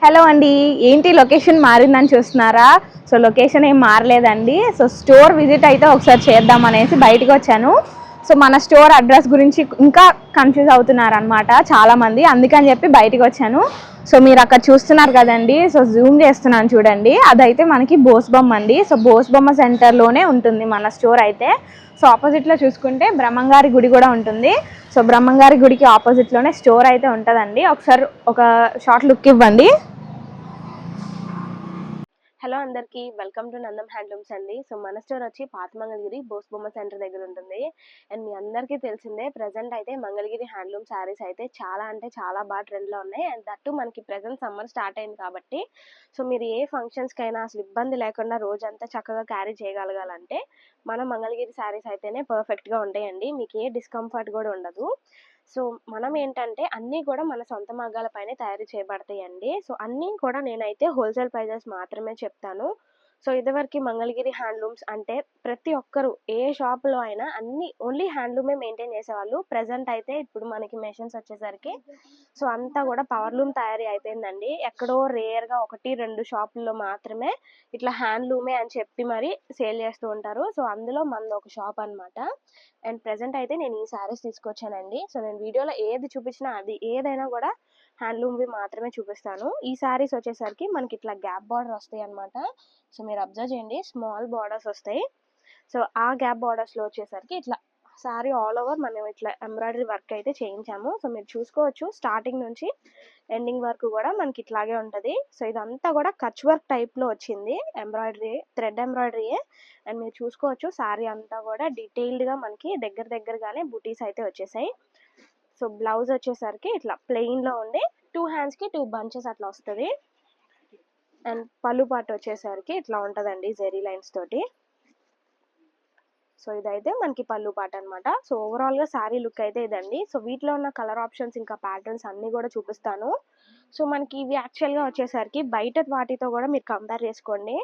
Hello అండి, ఏంటి location మారిందని చూస్తున్నారా? సో లొకేషన్ ఏం మారలేదండి. సో స్టోర్ విజిట్ అయితే ఒకసారి చేద్దాం అనేసి బయటకు వచ్చాను. సో మన స్టోర్ అడ్రస్ గురించి ఇంకా కన్ఫ్యూజ్ అవుతున్నారనమాట చాలామంది, అందుకని చెప్పి బయటకు వచ్చాను. సో మీరు అక్కడ చూస్తున్నారు కదండి, సో జూమ్ చేస్తున్నాను చూడండి, అదైతే మనకి బోస్బొమ్మ అండి. సో బోస్బొమ్మ సెంటర్లోనే ఉంటుంది మన స్టోర్ అయితే. సో ఆపోజిట్లో చూసుకుంటే బ్రహ్మంగారి గుడి కూడా ఉంటుంది. సో బ్రహ్మంగారి గుడికి ఆపోజిట్లోనే స్టోర్ అయితే ఉంటుందండి. ఒకసారి ఒక షార్ట్ లుక్ ఇవ్వండి. హలో అందరికీ, వెల్కమ్ టు నందం హ్యాండ్లూమ్స్ అండి. సో మన స్టోర్ వచ్చి పాత మంగళగిరి బోస్బొమ్మ సెంటర్ దగ్గర ఉంటుంది. అండ్ మీ అందరికీ తెలిసిందే, ప్రెసెంట్ అయితే మంగళగిరి హ్యాండ్లూమ్ శారీస్ అయితే చాలా అంటే చాలా బాగా ట్రెండ్లో ఉన్నాయి. అండ్ దట్టు మనకి ప్రెసెంట్ సమ్మర్ స్టార్ట్ అయింది కాబట్టి సో మీరు ఏ ఫంక్షన్స్కైనా అసలు ఇబ్బంది లేకుండా రోజంతా చక్కగా క్యారీ చేయగలగాలంటే మన మంగళగిరి శారీస్ అయితేనే పర్ఫెక్ట్గా ఉంటాయండి. మీకు ఏ డిస్కంఫర్ట్ కూడా ఉండదు. సో మనం ఏంటంటే అన్నీ కూడా మన సొంత మగ్గాల పైనే తయారు చేయబడతాయండి. సో అన్నీ కూడా నేనైతే హోల్సేల్ ప్రైజెస్ మాత్రమే చెప్తాను. సో ఇదివరకు మంగళగిరి హ్యాండ్లూమ్స్ అంటే ప్రతి ఒక్కరు ఏ షాప్లో అయినా అన్ని ఓన్లీ హ్యాండ్లూమే మెయింటైన్ చేసేవాళ్ళు. ప్రెసెంట్ అయితే ఇప్పుడు మనకి మెషిన్స్ వచ్చేసరికి సో అంతా కూడా పవర్లూమ్ తయారీ అయిపోయిందండి. ఎక్కడో రేర్గా 1-2 షాపుల్లో మాత్రమే ఇట్లా హ్యాండ్లూమే అని చెప్పి మరి సేల్ చేస్తూ ఉంటారు. సో అందులో మనది ఒక షాప్ అనమాట. అండ్ ప్రెసెంట్ అయితే నేను ఈ శారీస్ తీసుకొచ్చానండి. సో నేను వీడియోలో ఏది చూపించినా అది ఏదైనా కూడా హ్యాండ్లూమ్వి మాత్రమే చూపిస్తాను. ఈ శారీస్ వచ్చేసరికి మనకి ఇట్లా గ్యాప్ బార్డర్ వస్తాయి అనమాట. సో మీరు అబ్జర్వ్ చేయండి, స్మాల్ బార్డర్స్ వస్తాయి. సో ఆ గ్యాప్ బార్డర్స్లో వచ్చేసరికి ఇట్లా శారీ ఆల్ ఓవర్ మనం ఇట్లా ఎంబ్రాయిడరీ వర్క్ అయితే చేయించాము. సో మీరు చూసుకోవచ్చు, స్టార్టింగ్ నుంచి ఎండింగ్ వరకు కూడా మనకి ఇట్లాగే ఉంటుంది. సో ఇదంతా కూడా కచ్ వర్క్ టైప్లో వచ్చింది, ఎంబ్రాయిడరీ థ్రెడ్ ఎంబ్రాయిడరీయే. అండ్ మీరు చూసుకోవచ్చు శారీ అంతా కూడా డీటెయిల్డ్గా మనకి దగ్గరగానే బుటీస్ అయితే వచ్చేసాయి. సో బ్లౌజ్ వచ్చేసరికి ఇట్లా ప్లెయిన్లో ఉండి 2 హ్యాండ్స్కి 2 బంచెస్ అట్లా వస్తుంది. అండ్ పళ్ళు పాటు వచ్చేసరికి ఇట్లా ఉంటుందండి జెరీ లైన్స్ తోటి. సో ఇదైతే మనకి పళ్ళు పాట అనమాట. సో ఓవరాల్గా శారీ లుక్ అయితే ఇదండి. సో వీటిలో ఉన్న కలర్ ఆప్షన్స్ ఇంకా ప్యాటర్న్స్ అన్నీ కూడా చూపిస్తాను. సో మనకి ఇవి యాక్చువల్గా వచ్చేసరికి బయట వాటితో కూడా మీరు కంపేర్ చేసుకోండి.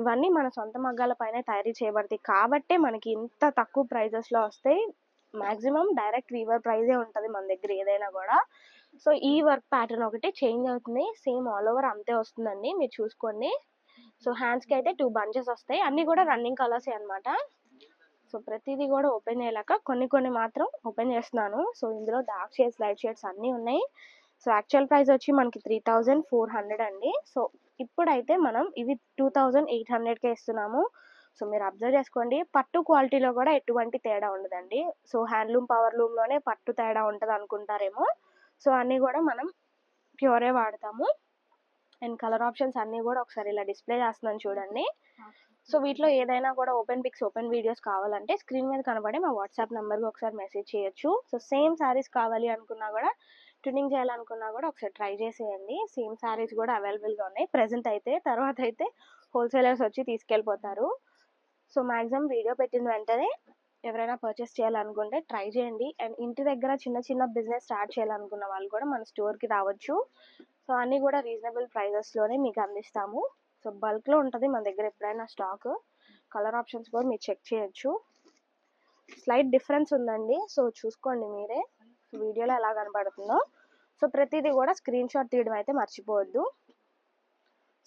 ఇవన్నీ మన సొంత మగ్గాల పైన తయారీ చేయబడతాయి కాబట్టే మనకి ఇంత తక్కువ ప్రైజెస్లో వస్తాయి. మ్యాక్సిమం డైరెక్ట్ వీవర్ ప్రైజే ఉంటుంది మన దగ్గర ఏదైనా కూడా. సో ఈ వర్క్ ప్యాటర్న్ ఒకటి చేంజ్ అవుతుంది, సేమ్ ఆల్ ఓవర్ అంతే వస్తుందండి, మీరు చూసుకోండి. సో హ్యాండ్స్కి అయితే 2 బంచెస్ వస్తాయి, అన్నీ కూడా రన్నింగ్ కలర్సే అనమాట. సో ప్రతిదీ కూడా ఓపెన్ చేయలేక కొన్ని మాత్రం ఓపెన్ చేస్తున్నాను. సో ఇందులో డార్క్ షేడ్స్ లైట్ షేడ్స్ అన్నీ ఉన్నాయి. సో యాక్చువల్ ప్రైస్ వచ్చి మనకి 3400 అండి. సో ఇప్పుడైతే మనం ఇవి 2800కే ఇస్తున్నాము. సో మీరు అబ్జర్వ్ చేసుకోండి, పట్టు క్వాలిటీలో కూడా ఎటువంటి తేడా ఉండదండి. సో హ్యాండ్లూమ్ పవర్లూమ్లోనే పట్టు తేడా ఉంటుంది అనుకుంటారేమో. సో అన్నీ కూడా మనం ప్యూరే వాడతాము. అండ్ కలర్ ఆప్షన్స్ అన్నీ కూడా ఒకసారి ఇలా డిస్ప్లే చేస్తున్నాను చూడండి. సో వీటిలో ఏదైనా కూడా ఓపెన్ పిక్స్ ఓపెన్ వీడియోస్ కావాలంటే స్క్రీన్ మీద కనబడే మా వాట్సాప్ నెంబర్కి ఒకసారి మెసేజ్ చేయొచ్చు. సో సేమ్ శారీస్ కావాలి అనుకున్నా కూడా, ట్యూనింగ్ చేయాలనుకున్నా కూడా ఒకసారి ట్రై చేసేయండి. సేమ్ శారీస్ కూడా అవైలబుల్గా ఉన్నాయి ప్రెసెంట్ అయితే. తర్వాత అయితే హోల్సేలర్స్ వచ్చి తీసుకెళ్ళిపోతారు. సో మ్యాక్సిమం వీడియో పెట్టిన వెంటనే ఎవరైనా పర్చేస్ చేయాలనుకుంటే ట్రై చేయండి. అండ్ ఇంటి దగ్గర చిన్న బిజినెస్ స్టార్ట్ చేయాలనుకున్న వాళ్ళు కూడా మన స్టోర్కి రావచ్చు. సో అన్నీ కూడా రీజనబుల్ ప్రైజెస్లోనే మీకు అందిస్తాము. సో బల్క్లో ఉంటుంది మన దగ్గర ఎప్పుడైనా స్టాక్. కలర్ ఆప్షన్స్ కూడా మీరు చెక్ చేయొచ్చు. స్లైట్ డిఫరెన్స్ ఉందండి, సో చూసుకోండి మీరే వీడియోలో ఎలా కనబడుతుందో. సో ప్రతిదీ కూడా స్క్రీన్ షాట్ తీయడం అయితే మర్చిపోవద్దు.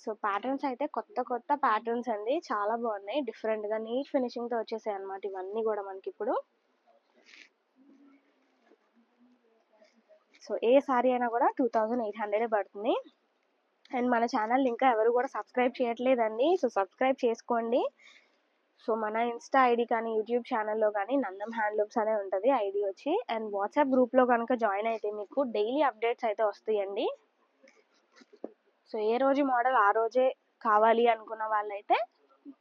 సో ప్యాటర్న్స్ అయితే కొత్త ప్యాటర్న్స్ అండి, చాలా బాగున్నాయి, డిఫరెంట్గా నీట్ ఫినిషింగ్తో వచ్చేసాయి అనమాట ఇవన్నీ కూడా మనకి ఇప్పుడు. సో ఏ శారీ అయినా కూడా 2800 పడుతుంది. అండ్ మన ఛానల్ ఇంకా ఎవరు కూడా సబ్స్క్రైబ్ చేయట్లేదండి, సో సబ్స్క్రైబ్ చేసుకోండి. సో మన ఇన్స్టా ఐడి కానీ యూట్యూబ్ ఛానల్లో కానీ నందం హ్యాండ్లూమ్స్ అనే ఉంటుంది ఐడి వచ్చి. అండ్ వాట్సాప్ గ్రూప్లో కనుక జాయిన్ అయితే మీకు డైలీ అప్డేట్స్ అయితే వస్తాయండి. సో ఏ రోజు మోడల్ ఆ రోజే కావాలి అనుకున్న వాళ్ళైతే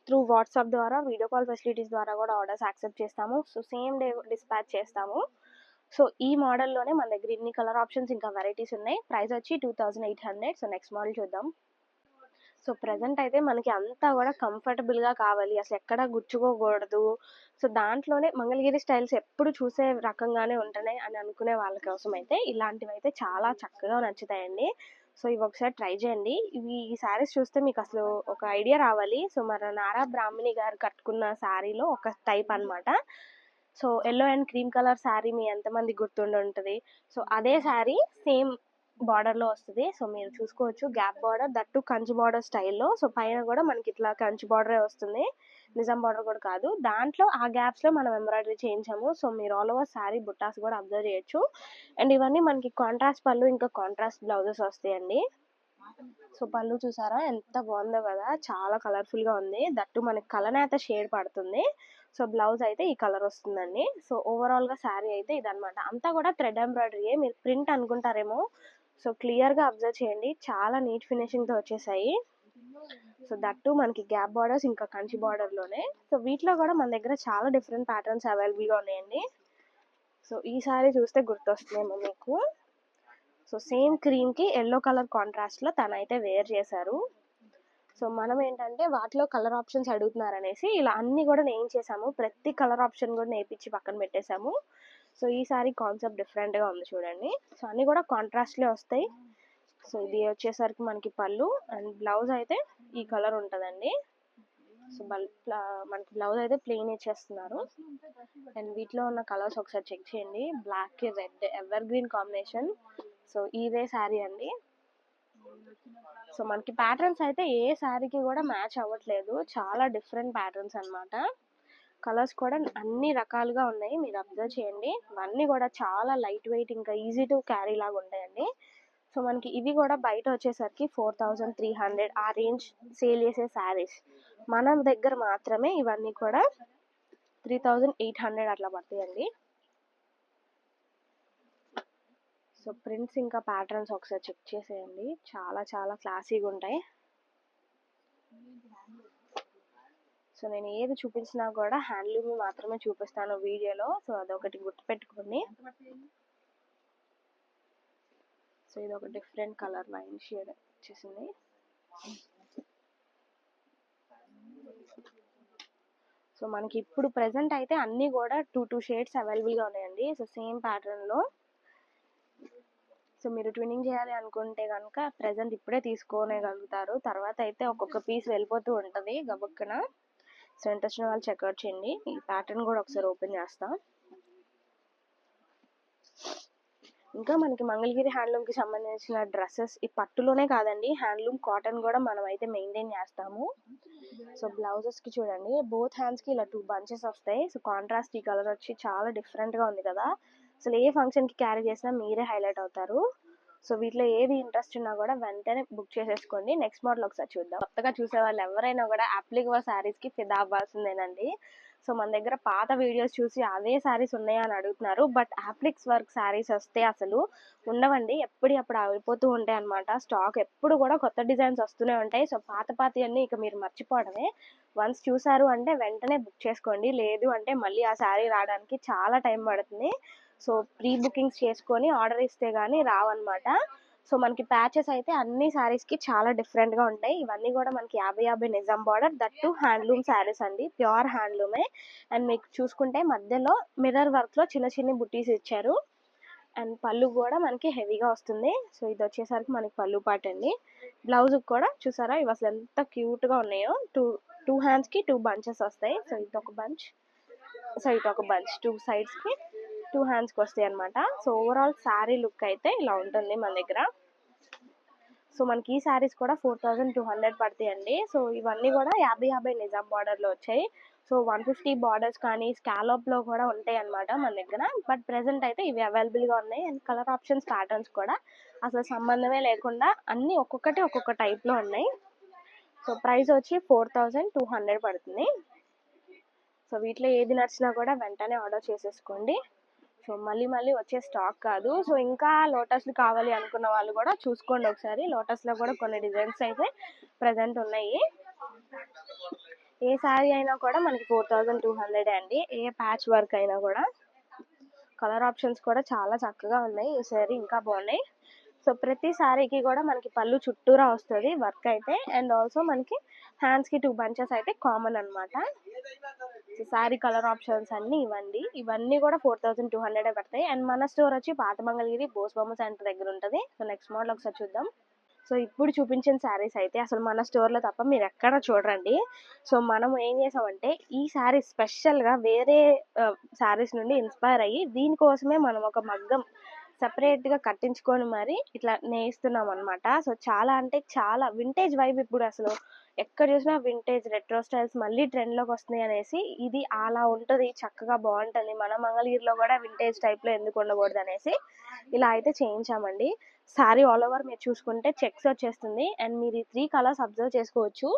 త్రూ వాట్సాప్ ద్వారా వీడియో కాల్ ఫెసిలిటీస్ ద్వారా కూడా ఆర్డర్స్ యాక్సెప్ట్ చేస్తాము. సో సేమ్ డే డిస్పాచ్ చేస్తాము. సో ఈ మోడల్లోనే మన దగ్గర ఇన్ని కలర్ ఆప్షన్స్ ఇంకా వెరైటీస్ ఉన్నాయి. ప్రైస్ వచ్చి 2800. సో నెక్స్ట్ మోడల్ చూద్దాం. సో ప్రజెంట్ అయితే మనకి అంతా కూడా కంఫర్టబుల్గా కావాలి, అసలు ఎక్కడ గుచ్చుకోకూడదు. సో దాంట్లోనే మంగళగిరి స్టైల్స్ ఎప్పుడు చూసే రకంగానే ఉంటున్నాయి అని అనుకునే వాళ్ళ కోసం అయితే ఇలాంటివి అయితే చాలా చక్కగా నచ్చుతాయండి. సో ఇవి ఒకసారి ట్రై చేయండి. ఈ శారీస్ చూస్తే మీకు అసలు ఒక ఐడియా రావాలి. సో మన నారా బ్రాహ్మణి గారు కట్టుకున్న శారీలో ఒక టైప్ అనమాట. So yellow and cream colour sari మీ ఎంతమంది గుర్తుండి ఉంటుంది. సో అదే శారీ సేమ్ బార్డర్లో వస్తుంది. సో మీరు చూసుకోవచ్చు gap border, that Kanchi border స్టైల్లో. సో పైన కూడా మనకి ఇట్లా కంచి బార్డరే వస్తుంది, నిజాం బార్డర్ కూడా కాదు. దాంట్లో ఆ గ్యాప్స్లో మనం ఎంబ్రాయిడరీ చేయించాము. సో మీరు ఆల్ ఓవర్ శారీ బుట్టాస్ కూడా అబ్జర్వ్ చేయొచ్చు. అండ్ ఇవన్నీ మనకి కాంట్రాస్ట్ పళ్ళు ఇంకా కాంట్రాస్ట్ బ్లౌజెస్ వస్తాయండి. సో పళ్ళు చూసారా ఎంత బాగుందో కదా, చాలా కలర్ఫుల్ గా ఉంది. దట్టు మనకి కలనేత షేడ్ పడుతుంది. సో బ్లౌజ్ అయితే ఈ కలర్ వస్తుందండి. సో ఓవరాల్ గా శారీ అయితే ఇదనమాట. అంతా కూడా థ్రెడ్ ఎంబ్రాయిడరీ, మీరు ప్రింట్ అనుకుంటారేమో. సో క్లియర్ గా అబ్జర్వ్ చేయండి, చాలా నీట్ ఫినిషింగ్ తో వచ్చేసాయి. సో దట్టు మనకి గ్యాప్ బార్డర్స్ ఇంకా కంచి బార్డర్ లోనే. సో వీటిలో కూడా మన దగ్గర చాలా డిఫరెంట్ ప్యాటర్న్స్ అవైలబుల్ గా ఉన్నాయండి. సో ఈ సారీ చూస్తే గుర్తొస్తుందేమో మీకు. సో సేమ్ క్రీమ్ కి ఎల్లో కలర్ కాంట్రాస్ట్ లో తనైతే వేర్ చేశారు. సో మనం ఏంటంటే వాటిలో కలర్ ఆప్షన్స్ అడుగుతున్నారు అనేసి ఇలా అన్ని కూడా నేయించేసాము, ప్రతి కలర్ ఆప్షన్ కూడా నేర్పించి పక్కన పెట్టేశాము. సో ఈ సారీ కాన్సెప్ట్ డిఫరెంట్ గా ఉంది చూడండి. సో అన్ని కూడా కాంట్రాస్ట్ లే వస్తాయి. సో ఇది వచ్చేసరికి మనకి పళ్ళు, అండ్ బ్లౌజ్ అయితే ఈ కలర్ ఉంటుందండి. సో మనకి బ్లౌజ్ అయితే ప్లెయిన్ ఇచ్చేస్తున్నారు. అండ్ వీటిలో ఉన్న కలర్స్ ఒకసారి చెక్ చేయండి, బ్లాక్ కి red ever green combination. So ఇదే శారీ అండి. సో మనకి ప్యాటర్న్స్ అయితే ఏ శారీకి కూడా మ్యాచ్ అవ్వట్లేదు, చాలా డిఫరెంట్ ప్యాటర్న్స్ అన్నమాట. కలర్స్ కూడా అన్ని రకాలుగా ఉన్నాయి, మీరు అబ్జర్వ్ చేయండి. ఇవన్నీ కూడా చాలా లైట్ వెయిట్ ఇంకా ఈజీ టు క్యారీ లాగా ఉంటాయండి. సో మనకి ఇవి కూడా బయట వచ్చేసరికి 4300 ఆ రేంజ్ సేల్ చేసే శారీస్, మన దగ్గర మాత్రమే ఇవన్నీ కూడా 3800 అట్లా పడతాయండి. సో ప్రింట్స్ ఇంకా ప్యాటర్న్స్ ఒకసారి చెక్ చేసేయండి, చాలా చాలా క్లాసీగా ఉంటాయి. సో నేను ఏది చూపించినా కూడా హ్యాండ్లూమ్ మాత్రమే చూపిస్తాను వీడియోలో. సో అదొకటి గుర్తుపెట్టుకోండి. సో ఇది ఒక డిఫరెంట్ కలర్ వైన్ షేడ్ వచ్చేసింది. సో మనకి ఇప్పుడు ప్రెసెంట్ అయితే అన్ని కూడా 2 షేడ్స్ అవైలబుల్ గా ఉన్నాయండి. సో సేమ్ ప్యాటర్న్ లో. సో మీరు ట్విన్నింగ్ చేయాలి అనుకుంటే కనుక ప్రెసెంట్ ఇప్పుడే తీసుకోగలుగుతారు, తర్వాత అయితే ఒక్కొక్క పీస్ వెళ్ళిపోతూ ఉంటుంది గబుక్కున. సో ఇంట్రెస్ట్ ఉన్న వాళ్ళు చెక్అవుట్ చేయండి. ఈ ప్యాటర్న్ కూడా ఒకసారి ఓపెన్ చేస్తాం. ఇంకా మనకి మంగళగిరి హ్యాండ్లూమ్ కి సంబంధించిన డ్రెస్సెస్ ఈ పట్టులోనే కాదండి, హ్యాండ్లూమ్ కాటన్ కూడా మనం అయితే మెయింటైన్ చేస్తాము. సో బ్లౌజెస్ కి చూడండి, బోత్ హ్యాండ్స్ కి ఇలా 2 బంచెస్ వస్తాయి. సో కాంట్రాస్ట్ ఈ కలర్ వచ్చి చాలా డిఫరెంట్ గా ఉంది కదా, అసలు ఏ ఫంక్షన్ కి క్యారీ చేసినా మీరే హైలైట్ అవుతారు. సో వీటిలో ఏది ఇంట్రెస్ట్ ఉన్నా కూడా వెంటనే బుక్ చేసేసుకోండి. నెక్స్ట్ మోడల్ ఒకసారి చూద్దాం. కొత్తగా చూసే వాళ్ళు ఎవరైనా కూడా అప్లిక్ వర్క్ శారీస్ కి ఫిదా అవ్వాల్సిందేనండి. సో మన దగ్గర పాత వీడియోస్ చూసి అదే శారీస్ ఉన్నాయా అని అడుగుతున్నారు, బట్ అప్లిక్స్ వర్క్ శారీస్ వస్తే అసలు ఉండవండి, ఎప్పటికప్పుడు అయిపోతూ ఉంటాయి అనమాట. స్టాక్ ఎప్పుడు కూడా కొత్త డిజైన్స్ వస్తూనే ఉంటాయి. సో పాత అన్ని ఇక మీరు మర్చిపోవడమే. వన్స్ చూసారు అంటే వెంటనే బుక్ చేసుకోండి, లేదు అంటే మళ్ళీ ఆ శారీ రావడానికి చాలా టైం పడుతుంది. సో ప్రీ బుకింగ్స్ చేసుకొని ఆర్డర్ ఇస్తే గానీ రావన్నమాట. సో మనకి ప్యాచెస్ అయితే అన్ని శారీస్ కి చాలా డిఫరెంట్ గా ఉంటాయి. ఇవన్నీ కూడా మనకి 50 Nizam border, that handloom saris అండి, ప్యూర్ హ్యాండ్లూమే. అండ్ మీకు చూసుకుంటే మధ్యలో మిర్రర్ వర్క్ లో చిన్న చిన్న బుట్టీస్ ఇచ్చారు. అండ్ పళ్ళు కూడా మనకి హెవీగా వస్తుంది. సో ఇది వచ్చేసరికి మనకి పళ్ళు పాట అండి. బ్లౌజ్ కూడా చూసారా ఇవి అసలు ఎంత క్యూట్ గా ఉన్నాయో. టూ హ్యాండ్స్ కి 2 బంచెస్ వస్తాయి. సో ఇది ఒక బంచ్, సో ఇది ఒక బంచ్, 2 సైడ్స్ కి 2 హ్యాండ్స్ కి వస్తాయి అనమాట. సో ఓవరాల్ శారీ లుక్ అయితే ఇలా ఉంటుంది మన దగ్గర. సో మనకి ఈ శారీస్ కూడా 4200 పడతాయండి. సో ఇవన్నీ కూడా 50 నిజాం బార్డర్ లో వచ్చాయి. సో 150 బార్డర్స్ కానీ స్కాలప్ లో కూడా ఉంటాయి అనమాట మన దగ్గర. బట్ ప్రెసెంట్ అయితే ఇవి అవైలబుల్ గా ఉన్నాయి. అండ్ కలర్ ఆప్షన్స్ ప్యాటర్న్స్ కూడా అసలు సంబంధమే లేకుండా అన్ని ఒక్కొక్కటి ఒక్కొక్క టైప్ లో ఉన్నాయి. సో ప్రైస్ వచ్చి 4200 పడుతుంది. సో వీటిలో ఏది నచ్చినా కూడా వెంటనే ఆర్డర్ చేసేసుకోండి. సో మళ్ళీ వచ్చే స్టాక్ కాదు. సో ఇంకా లోటస్లు కావాలి అనుకున్న వాళ్ళు కూడా చూసుకోండి ఒకసారి. లోటస్లో కూడా కొన్ని డిజైన్స్ అయితే ప్రజెంట్ ఉన్నాయి. ఏ శారీ అయినా కూడా మనకి 4200 అండి, ఏ ప్యాచ్ వర్క్ అయినా కూడా. కలర్ ఆప్షన్స్ కూడా చాలా చక్కగా ఉన్నాయి. ఈ శారీ ఇంకా బాగున్నాయి. సో ప్రతి శారీకి కూడా మనకి పళ్ళు చుట్టూరా వస్తుంది వర్క్ అయితే. అండ్ ఆల్సో మనకి హ్యాండ్స్ కి 2 బంచెస్ అయితే కామన్ అనమాట. సో శారీ కలర్ ఆప్షన్స్ అన్ని ఇవన్నీ కూడా 4200 పడతాయి. అండ్ మన స్టోర్ వచ్చి పాత మంగళగిరి బోస్బొమ్మ సెంటర్ దగ్గర ఉంటుంది. సో నెక్స్ట్ మోడల్ ఒకసారి చూద్దాం. సో ఇప్పుడు చూపించిన శారీస్ అయితే అసలు మన స్టోర్లో తప్ప మీరు ఎక్కడ చూడరండి. సో మనం ఏం చేసామంటే ఈ శారీస్ స్పెషల్గా వేరే శారీస్ నుండి ఇన్స్పైర్ అయ్యి దీనికోసమే మనం ఒక మగ్గం సెపరేట్గా కట్టించుకొని మరి ఇట్లా నేయిస్తున్నాం అనమాట. సో చాలా అంటే చాలా వింటేజ్ వైబ్ ఇప్పుడు అసలు ఎక్కడ చూసినా వింటేజ్ రెట్రో స్టైల్స్ మళ్ళీ ట్రెండ్లోకి వస్తున్నాయి అనేసి ఇది అలా ఉంటుంది, చక్కగా బాగుంటుంది. మన మంగళగిరిలో కూడా వింటేజ్ టైప్లో ఎందుకు ఉండకూడదు అనేసి ఇలా అయితే చేయించామండి. శారీ ఆల్ ఓవర్ మీరు చూసుకుంటే చెక్స్ వచ్చేస్తుంది అండ్ మీరు ఈ 3 కలర్స్ అబ్జర్వ్ చేసుకోవచ్చు.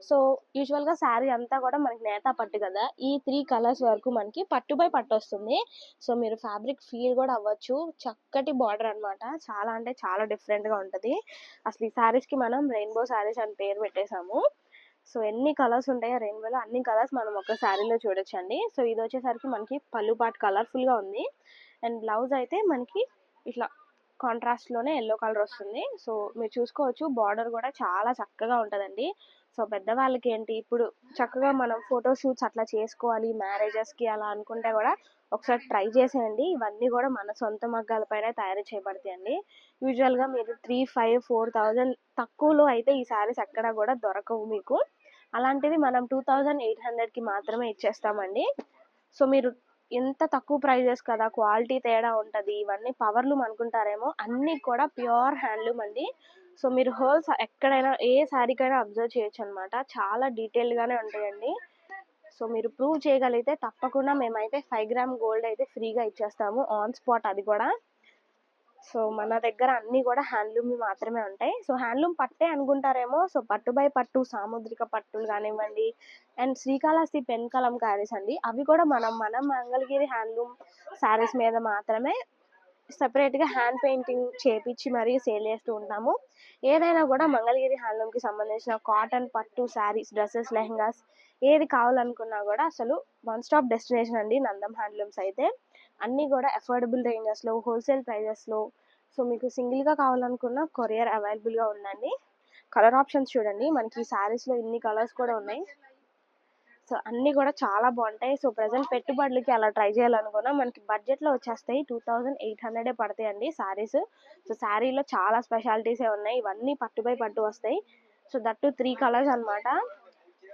సో యూజువల్గా శారీ అంతా కూడా మనకి నేతా పట్టు కదా, ఈ 3 కలర్స్ వరకు మనకి పట్టు బై పట్టు వస్తుంది. సో మీరు ఫ్యాబ్రిక్ ఫీల్ కూడా అవ్వచ్చు. చక్కటి బార్డర్ అన్నమాట, చాలా అంటే చాలా డిఫరెంట్గా ఉంటుంది. అసలు ఈ శారీస్కి మనం రెయిన్బో శారీస్ అని పేరు పెట్టేశాము. సో ఎన్ని కలర్స్ ఉంటాయో రెయిన్బోలో అన్ని కలర్స్ మనం ఒక శారీలో చూడొచ్చండి. సో ఇది వచ్చేసరికి మనకి పళ్ళు పాటు కలర్ఫుల్గా ఉంది అండ్ బ్లౌజ్ అయితే మనకి ఇట్లా కాంట్రాస్ట్లోనే ఎల్లో కలర్ వస్తుంది. సో మీరు చూసుకోవచ్చు బార్డర్ కూడా చాలా చక్కగా ఉంటుందండి. సో పెద్దవాళ్ళకి ఏంటి ఇప్పుడు చక్కగా మనం ఫోటో షూట్స్ అట్లా చేసుకోవాలి మ్యారేజెస్కి అలా అనుకుంటే కూడా ఒకసారి ట్రై చేసేయండి. ఇవన్నీ కూడా మన సొంత మగ్గాల పైన తయారు చేయబడతాయండి. యూజువల్గా మీరు 3,500-4,000 తక్కువలో అయితే ఈ శారీస్ ఎక్కడా కూడా దొరకవు మీకు. అలాంటిది మనం 2,800కి మాత్రమే ఇచ్చేస్తామండి. సో మీరు ఎంత తక్కువ ప్రైజెస్ కదా, క్వాలిటీ తేడా ఉంటుంది, ఇవన్నీ పవర్లూమ్ అనుకుంటారేమో, అన్నీ కూడా ప్యూర్ హ్యాండ్లూమ్ అండి. సో మీరు హోల్స్ ఎక్కడైనా ఏ శారీకైనా అబ్జర్వ్ చేయొచ్చు అనమాట, చాలా డీటెయిల్గానే ఉంటాయండి. సో మీరు ప్రూవ్ చేయగలిగితే తప్పకుండా మేమైతే 5 గ్రామ్ గోల్డ్ అయితే ఫ్రీగా ఇచ్చేస్తాము ఆన్ స్పాట్, అది కూడా. సో మన దగ్గర అన్నీ కూడా హ్యాండ్లూమ్ మాత్రమే ఉంటాయి. సో హ్యాండ్లూమ్ పట్టే అనుకుంటారేమో, సో పట్టు బై పట్టు సాముద్రిక పట్టులు కానివ్వండి అండ్ శ్రీకాళహస్తి పెన్ కలంకారీస్ అండి, అవి కూడా మన మంగళగిరి హ్యాండ్లూమ్ శారీస్ మీద మాత్రమే సెపరేట్గా హ్యాండ్ పెయింటింగ్ చేపించి మరీ సేల్ చేస్తూ ఉంటాము. ఏదైనా కూడా మంగళగిరి హ్యాండ్లూమ్కి సంబంధించిన కాటన్ పట్టు శారీస్, డ్రెస్సెస్, లెహంగాస్ ఏది కావాలనుకున్నా కూడా అసలు వన్ స్టాప్ డెస్టినేషన్ అండి నందం హ్యాండ్లూమ్స్ అయితే. అన్నీ కూడా అఫోర్డబుల్ రేంజెస్లో, హోల్సేల్ ప్రైజెస్లో. సో మీకు సింగిల్గా కావాలనుకున్న కొరియర్ అవైలబుల్గా ఉందండి. కలర్ ఆప్షన్స్ చూడండి, మనకి ఈ శారీస్లో ఇన్ని కలర్స్ కూడా ఉన్నాయి. సో అన్నీ కూడా చాలా బాగుంటాయి. సో ప్రజెంట్ పెట్టుబడులకి అలా ట్రై చేయాలనుకున్నా మనకి బడ్జెట్లో వచ్చేస్తాయి. 2,800 పడతాయండి శారీస్. సో శారీలో చాలా స్పెషాలిటీసే ఉన్నాయి, ఇవన్నీ పట్టు బై పట్టు వస్తాయి. సో దట్టు 3 కలర్స్ అనమాట.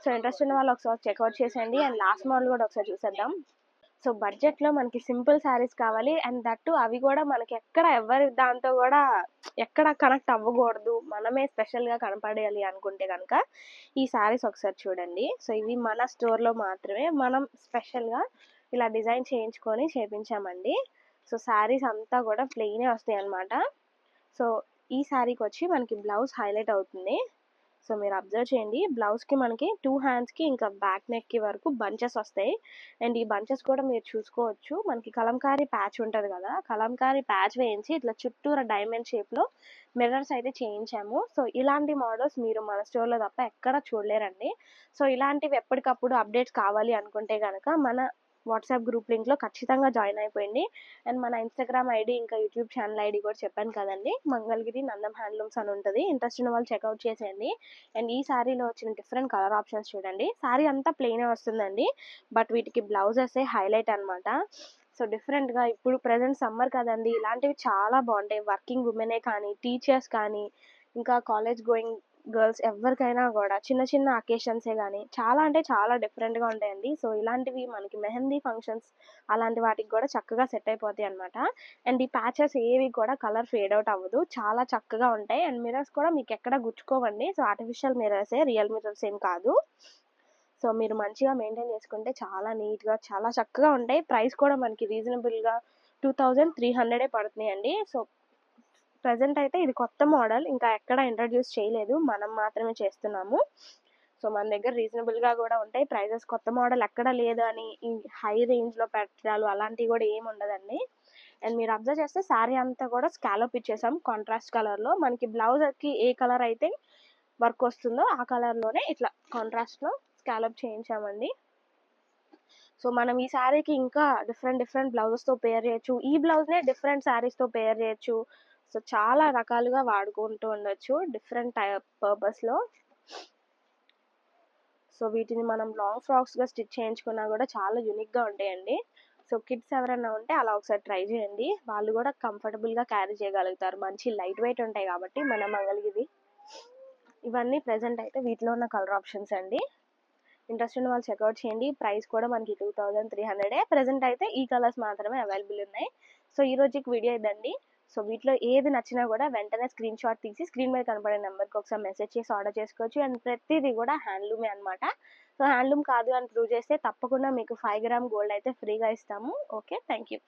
సో ఇంట్రెస్ట్ ఉన్న వాళ్ళు ఒకసారి చెక్అవుట్ చేసేయండి అండ్ లాస్ట్ మోడల్ కూడా ఒకసారి చూసేద్దాం. సో బడ్జెట్లో మనకి సింపుల్ శారీస్ కావాలి అండ్ దట్టు అవి కూడా మనకి ఎక్కడ ఎవరి దాంతో కూడా ఎక్కడ కనెక్ట్ అవ్వకూడదు, మనమే స్పెషల్గా కనపడేయాలి అనుకుంటే కనుక ఈ శారీస్ ఒకసారి చూడండి. సో ఇవి మన స్టోర్లో మాత్రమే మనం స్పెషల్గా ఇలా డిజైన్ చేయించుకొని చేయించామండి. సో శారీస్ అంతా కూడా ప్లెయినే వస్తాయి అన్నమాట. సో ఈ శారీకి వచ్చి మనకి బ్లౌజ్ హైలైట్ అవుతుంది. సో మీరు అబ్జర్వ్ చేయండి, బ్లౌజ్కి మనకి 2 హ్యాండ్స్కి ఇంకా బ్యాక్ నెక్కి వరకు బంచెస్ వస్తాయి అండ్ ఈ బంచెస్ కూడా మీరు చూసుకోవచ్చు. మనకి కలంకారీ ప్యాచ్ ఉంటుంది కదా, కలంకారీ ప్యాచ్ వేయించి ఇట్లా చుట్టూరా డైమండ్ షేప్లో మిర్రర్స్ అయితే చేయించాము. సో ఇలాంటి మోడల్స్ మీరు మన స్టోర్లో తప్ప ఎక్కడ చూడలేరండి. సో ఇలాంటివి ఎప్పటికప్పుడు అప్డేట్స్ కావాలి అనుకుంటే కనుక మన వాట్సాప్ గ్రూప్ లింక్లో ఖచ్చితంగా జాయిన్ అయిపోయింది అండ్ మన ఇన్స్టాగ్రామ్ ఐడి ఇంకా యూట్యూబ్ ఛానల్ ఐడి కూడా చెప్పాను కదండి, మంగళగిరి నందం హ్యాండ్లూమ్స్ అని ఉంటుంది. ఇంట్రెస్ట్ ఉన్న వాళ్ళు చెక్అవుట్ చేసేయండి. అండ్ ఈ శారీలో వచ్చిన డిఫరెంట్ కలర్ ఆప్షన్స్ చూడండి. శారీ అంతా ప్లెయినే వస్తుందండి, బట్ వీటికి బ్లౌజెస్ హైలైట్ అనమాట. సో డిఫరెంట్గా ఇప్పుడు ప్రజెంట్ సమ్మర్ కదండి, ఇలాంటివి చాలా బాగుంటాయి. వర్కింగ్ ఉమెనే కానీ, టీచర్స్ కానీ, ఇంకా కాలేజ్ గోయింగ్ గర్ల్స్ ఎవరికైనా కూడా చిన్న చిన్న అకేషన్సే కానీ చాలా అంటే చాలా డిఫరెంట్గా ఉంటాయండి. సో ఇలాంటివి మనకి మెహందీ ఫంక్షన్స్ అలాంటి వాటికి కూడా చక్కగా సెట్ అయిపోతాయి అనమాట. అండ్ ఈ ప్యాచెస్ ఏవి కూడా కలర్ ఫేడ్ అవుట్ అవ్వదు, చాలా చక్కగా ఉంటాయి. అండ్ మిర్రర్స్ కూడా మీకు ఎక్కడ గుచ్చుకోవండి. సో ఆర్టిఫిషియల్ మిర్రర్సే, రియల్ మిర్రర్స్ ఏం కాదు. సో మీరు మంచిగా మెయింటైన్ చేసుకుంటే చాలా నీట్గా చాలా చక్కగా ఉంటాయి. ప్రైస్ కూడా మనకి రీజనబుల్గా 2,300 పడుతున్నాయండి. సో ప్రజెంట్ అయితే ఇది కొత్త మోడల్, ఇంకా ఎక్కడ ఇంట్రడ్యూస్ చేయలేదు, మనం మాత్రమే చేస్తున్నాము. సో మన దగ్గర రీజనబుల్గా కూడా ఉంటాయి ప్రైజెస్. కొత్త మోడల్ ఎక్కడ లేదు అని ఈ హై రేంజ్లో పెట్టడాలు అలాంటివి కూడా ఏమి ఉండదండి. అండ్ మీరు అబ్జర్వ్ చేస్తే శారీ అంతా కూడా స్కాలప్ ఇచ్చేసాం కాంట్రాస్ట్ కలర్లో. మనకి బ్లౌజ్కి ఏ కలర్ అయితే వర్క్ వస్తుందో ఆ కలర్లోనే ఇట్లా కాంట్రాస్ట్లో స్కాలప్ చేయించామండి. సో మనం ఈ శారీకి ఇంకా డిఫరెంట్ బ్లౌజెస్తో పేర్ చేయొచ్చు, ఈ బ్లౌజ్నే డిఫరెంట్ శారీస్తో పేర్ చేయొచ్చు. సో చాలా రకాలుగా వాడుకుంటూ ఉండొచ్చు డిఫరెంట్ టైప్ పర్పస్లో. సో వీటిని మనం లాంగ్ ఫ్రాక్స్గా స్టిచ్ చేయించుకున్నా కూడా చాలా యూనిక్గా ఉంటాయండి. సో కిడ్స్ ఎవరైనా ఉంటే అలా ఒకసారి ట్రై చేయండి, వాళ్ళు కూడా కంఫర్టబుల్గా క్యారీ చేయగలుగుతారు. మంచి లైట్ వెయిట్ ఉంటాయి కాబట్టి మన మంగళగిరి. ఇవన్నీ ప్రజెంట్ అయితే వీటిలో ఉన్న కలర్ ఆప్షన్స్ అండి. ఇంట్రెస్ట్ ఉన్న వాళ్ళు చెక్అవుట్ చేయండి. ప్రైస్ కూడా మనకి 2,300. ప్రజెంట్ అయితే ఈ కలర్స్ మాత్రమే అవైలబుల్ ఉన్నాయి. సో ఈ రోజుకి వీడియో ఇదండి. సో వీటిలో ఏది నచ్చినా కూడా వెంటనే స్క్రీన్ షాట్ తీసి స్క్రీన్ మీద కనపడే నెంబర్కి ఒకసారి మెసేజ్ చేసి ఆర్డర్ చేసుకోవచ్చు. అండ్ ప్రతిదీ కూడా హ్యాండ్లూమే అనమాట. సో హ్యాండ్లూమ్ కాదు అని ప్రూవ్ చేస్తే తప్పకుండా మీకు 5 గ్రామ్ గోల్డ్ అయితే ఫ్రీగా ఇస్తాము. Okay, thank you.